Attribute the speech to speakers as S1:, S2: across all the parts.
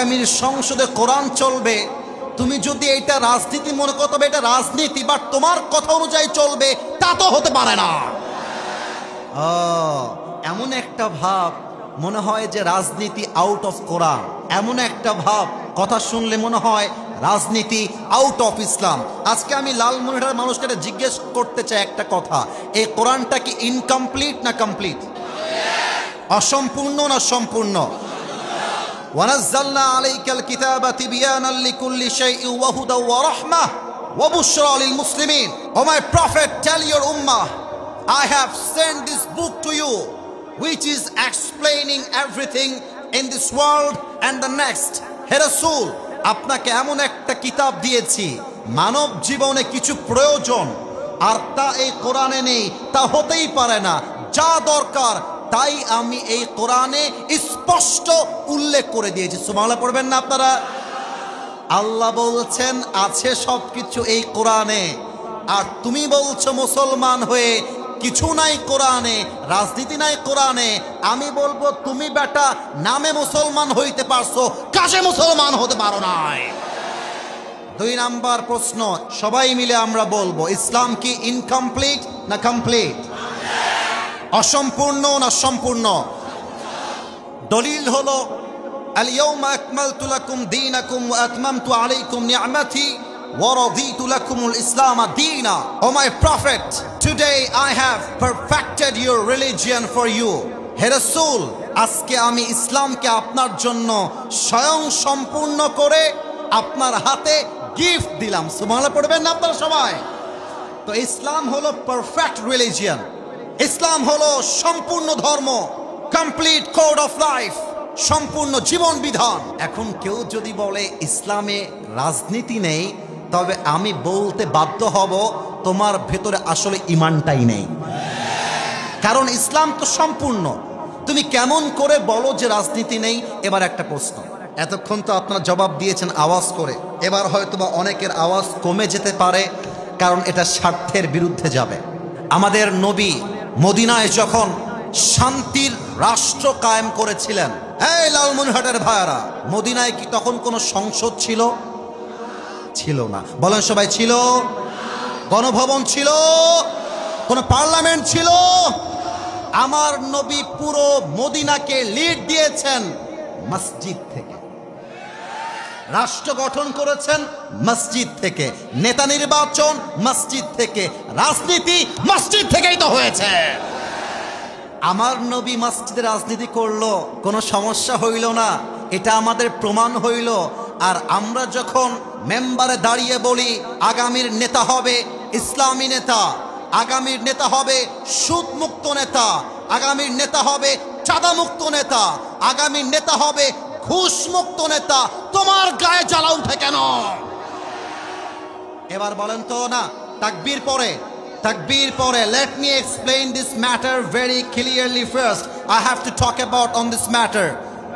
S1: আগামীর সংসদে কোরআন চলবে, তুমি যদি এটা রাজনীতি মনে করো তবে এটা রাজনীতি, বাট তোমার কথা অনুযায়ী চলবে তা তো হতে পারে না। এমন একটা ভাব মনে হয় যে রাজনীতি আউট অফ কোরআন, এমন একটা ভাব কথা শুনলে মনে হয় রাজনীতি আউট অফ ইসলাম। আজকে আমি লালমনিরহাটের মানুষকে জিজ্ঞেস করতে চাই একটা কথা, এই কোরআনটা কি ইনকমপ্লিট না কমপ্লিট? অসম্পূর্ণ না সম্পূর্ণ? ওয়ানাজ্জালনা আলাইকাল কিতাবা তিবয়ানাল লিকুল্লি শাইইন ওয়া হুদা ওয়া রাহমাহ ওয়া বুশরা লিল মুসলিমিন। O my prophet, tell your উম্মাহ, I have sent this book to you which is explaining everything in this world and the next. হে রাসূল, আপনাকে এমন একটা কিতাব দিয়েছি, মানব জীবনে কিছু প্রয়োজন আর তা এই কোরআনে নেই, তা হতেই পারে না। যা দরকার তাই আমি এই কোরআনে স্পষ্ট উল্লেখ করে দিয়েছি। সুবহানাল্লাহ পড়বেন না আপনারা? আল্লাহ বলছেন আছে সবকিছু এই কোরআনে, আর তুমি বলছো মুসলমান হয়ে কিছু নাই কোরআনে, রাজনীতি নাই কোরআনে। আমি বলবো তুমি বেটা নামে মুসলমান হইতে পারছো, কাজে মুসলমান হতে পারো নাই। 2 নাম্বার প্রশ্ন, সবাই মিলে আমরা বলবো, ইসলাম কি ইনকমপ্লিট না কমপ্লিট? অসম্পূর্ণ না সম্পূর্ণ? দলিল হলো আল-ইয়াওমা আকমালতু লাকুম দীনাকুম ওয়া আতমামতু আলাইকুম নি'মাতি ওয়া রাদিতু লাকুমুল ইসলাম দীনা। O my prophet, today I have perfected your religion for you. হে রাসূল, আজকে আমি ইসলামকে আপনার জন্য স্বয়ং সম্পূর্ণ করে আপনার হাতে গিফট দিলাম। সুবহানাল্লাহ পড়বেন না আপনারা সবাই? তো ইসলাম হলো পারফেক্ট রিলিজিয়ন, ইসলাম হলো সম্পূর্ণ ধর্ম, কমপ্লিট কোড অফ লাইফ, সম্পূর্ণ জীবন বিধান। এখন কেউ যদি বলে ইসলামে রাজনীতি নেই, তবে আমি বলতে বাধ্য হব তোমার ভেতরে আসলে ঈমানটাই নেই। কারণ ইসলাম তো সম্পূর্ণ, তুমি কেমন করে বলো যে রাজনীতি নেই? এবার একটা প্রশ্ন, এতক্ষণ তো আপনারা জবাব দিয়েছেন আওয়াজ করে, এবার হয়তো বা অনেকের আওয়াজ কমে যেতে পারে, কারণ এটা স্বার্থের বিরুদ্ধে যাবে। আমাদের নবী মদিনায় যখন শান্তির রাষ্ট্র কায়েম করেছিলেন, এই লালমনিরহাটের ভাইয়ারা, মদিনায় কি তখন কোনো সংসদ ছিল? ছিল না। বলেন সবাই, ছিল? গণভবন ছিল? কোনো পার্লামেন্ট ছিল? আমার নবী পুরো মদিনাকে লিড দিয়েছেন মসজিদ থেকে, রাষ্ট্র গঠন করেছেন মসজিদ থেকে, নেতা নির্বাচন মসজিদ থেকে, রাজনীতি মসজিদ থেকেই তো হয়েছে। আমার নবী মসজিদে রাজনীতি করলো, কোনো সমস্যা হইল না, এটা আমাদের প্রমাণ হইল। আর আমরা যখন মেম্বারে দাঁড়িয়ে বলি আগামীর নেতা হবে ইসলামী নেতা, আগামীর নেতা হবে সুদ মুক্ত নেতা, আগামীর নেতা হবে চাঁদা মুক্ত নেতা, আগামীর নেতা হবে ঘুষ মুক্ত নেতা, তোমার গায়ে জ্বালা উঠে কেন? এবার বলেন তো না, তাকবীর পরে, তাকবীর পরে, let me explain this matter very clearly first. I have to talk about on this matter.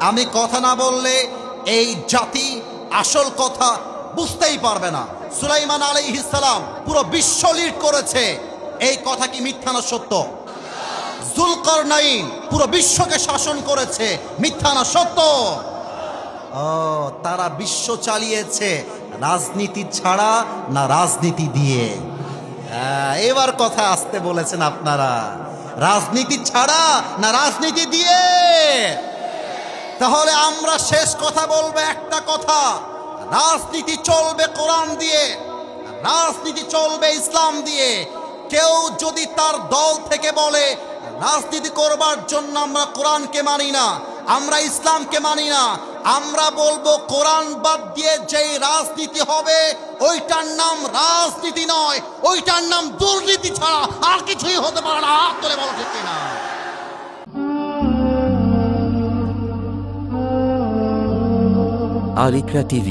S1: আমি কথা না বললে এই জাতি আসল কথা বুঝতেই পারবে না। সুলাইমান আলাইহিস সালাম পুরো বিশ্ব লিড করেছে, এই কথা কি মিথ্যা না সত্য? যুলকারনাইন পুরো বিশ্বকে শাসন করেছে, মিথ্যা না সত্য? তারা বিশ্ব চালিয়েছে রাজনীতি ছাড়া না রাজনীতি দিয়ে? এবার কথা আসতে বলেছেন আপনারা, রাজনীতি ছাড়া না রাজনীতি দিয়ে? তাহলে আমরা শেষ কথা বলবো একটা কথা, রাজনীতি চলবে কোরআন দিয়ে, রাজনীতি চলবে ইসলাম দিয়ে। কেউ যদি তার দল থেকে বলে রাজনীতি করবার জন্য আমরা কোরআনকে মানি না, আমরা ইসলামকে মানি না, আমরা বলবো কোরআন বাদ দিয়ে যেই রাজনীতি হবে ওইটার নাম রাজনীতি নয়, ওইটার নাম দুর্নীতি ছাড়া আর কিছুই হতে পারে না। হাত তুলে বলো ঠিক কিনা?
S2: Al Iqra TV